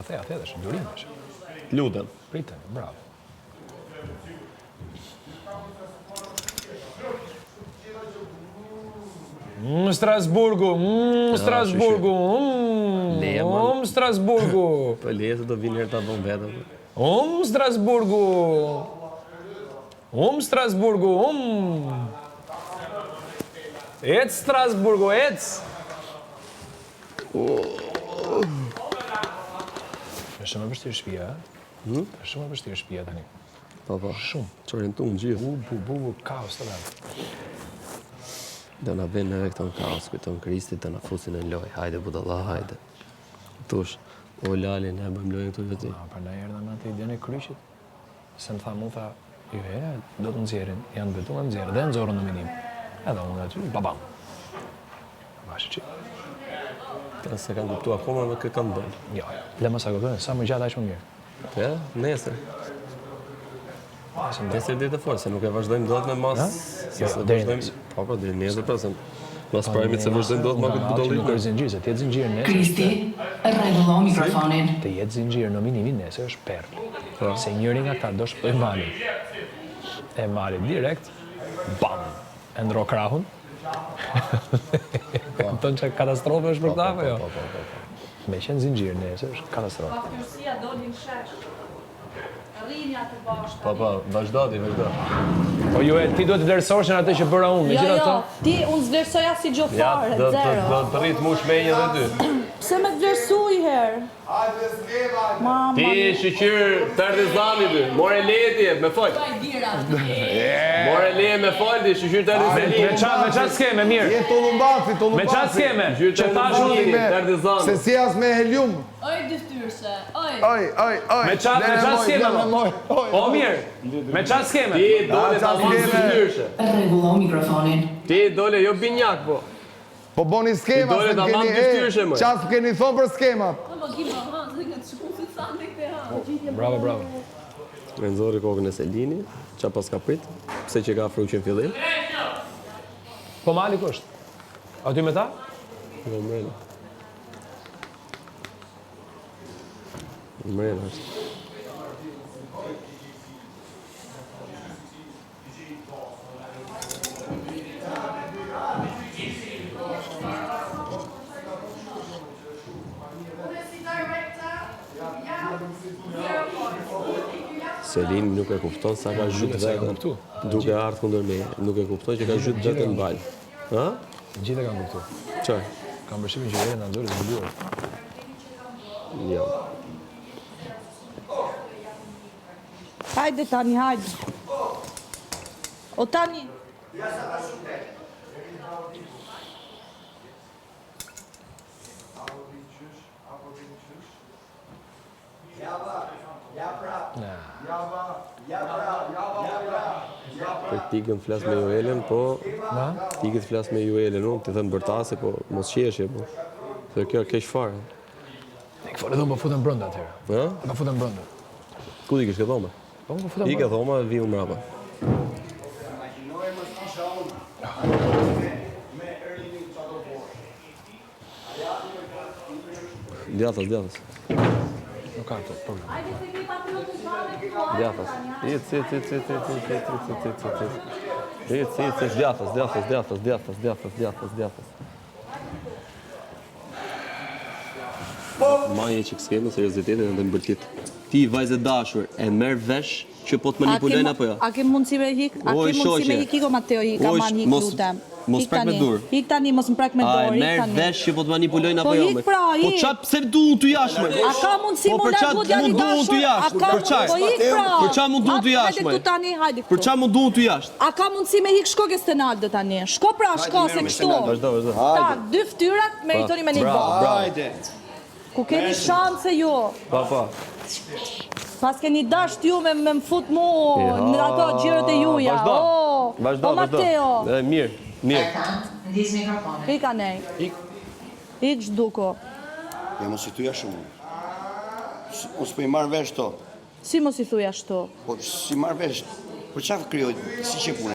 Theja, është durimesh. Lutem. Pritën, bravo. Strasburgu, Strasburgu, Strasburgu. Po leje se do vinë herë ta bën vetëm. Strasburgu. Strasburgu, Ec Strasburgu, ec. Është shumë e vështirë shtëpia, a? Është shumë e vështirë shtëpia tani. Po. Shumë. Çorientuan gjithë. Bu, kaos të rëndë. Do na vjen edhe këto në kaos, këto në Kristit, do na fusin në lojë. Hajde budalla, hajde. Tush, o Lali, ne bëjmë lojën këtu vetë. Për na erdha me atë idenë e kryqit. Se më tha, jo, do të nxjerrin, janë betuar nxjerrë, dhe nxorën në minim. Edhe unë aty, babam. Bashkë që. Ta se kanë kuptuar akoma me kë kanë bën. Jo, le mos e kuptojnë, sa më gjatë aq më mirë. Po, nesër. Nesër ditë të fortë, se nuk e vazhdojmë dot me mas. Se vazhdojmë. Po, deri nesër pasën. Mos parimi se vazhdojmë dot me këtë budollim. Nuk është zinxhir, se ti jetë zinxhir nesër. Kristi, rregullon mikrofonin. Të jetë zinxhir në minimin nesër është perl. Se njëri nga ta do shpoj malin. E malin direkt, bam, e ndro krahun. Kupton që katastrofë është për këta, apo jo? Me qenë zinxhir nesër është katastrofë. Papyrësia doli në shesh. Rrinja të bashkë. Po, vazhdo. Po ju ti duhet të vlerësosh atë që bëra unë, Jo, ti unë zvlerësoja si gjofare, zero. Do të rrit mush me një dhe dy. Pse me të vlerësuj herë? Ti shiqyr Tardizani ty, more letje, me fol. More leje me fol, ti shiqyr Tardizani. Me çfarë skeme mirë? Je Tolumbaci. Me çfarë skeme? Që tash Tardizani. Se si as me helium. Oj, dyftyrse, oj. Oj. Me çfarë skeme? O mirë. Me çfarë skeme? Ti dole ta mos dyftyrse. Rregullon mikrofonin. Ti dole jo binjak po. Po boni skema, dole ta marrë dyftyrse më. Çfarë keni thonë për skemat? Bravo. Me nxorri kokën e Selini, qa pas ka prit, pse që ka afruqen fillim. Po mali kusht? Aty me ta? Jo, mrena është. Selin nuk e kupton sa ka zhyt vetën. Duke ardhur kundër meje, nuk e kupton që ka zhyt vetën në balë. Ha? Gjithë e kanë kuptuar. Çfarë? Kam përshtypjen që vjen nxorë zgjuar. Jo. Hajde tani, hajde. O tani. Për tikën flas me Joelen, po... Tikët flas me Joelen, unë ti thënë bërtase, po mos qeshje, po... Se kjo keq fare. Ne këfore dhoma futën brënda atëherë. Ha? Ma futën brënda. Ku ti kish ke dhoma? Po më futën I ke dhoma, vi unë mrapa. Djathas. Nuk ka të problem. Hajde se ki patriotë të bane këtu. Djathas. Djathas. Maje që këskemi, seriositetin dhe mbërtit. Ti, vajzë dashur, e merë vesh që po të manipulojnë apo jo? A ke mundësi me hik? A ke mundësi me hik? Iko Mateo, hika man hik lutem. Mos prek me dur. Hik tani, mos më prek me dorë, hik A e merë tani. vesh që po të manipulojnë apo Po jo? hik pra, hik. Po qa pse du unë të jashme? A ka mundësi mu largu djali dashur? Për qa? Po hik pra. Për qa mu du të jashme? Hajde këtu tani, hajde këtu. Për qa mu du të jashme? A ka mundësi me hik shko Gestenaldo tani? Shko pra, shko se kështu. Vazhdo. Ta, dy ftyrat meritoni me një ballë. Hajde. Ku keni shanse ju? Pa. Pas keni dasht ju me më fut mu në ato gjirët e juja. Vazhdo. O Mateo. Mirë. Ndis mikrofonin. Hika nej. Ik zhduko. Ja mos I thuja shumë. Mos po I marr vesh to. Si mos I thuja ashtu? Po si marr vesh. Për çfarë krijoj? Si që punë?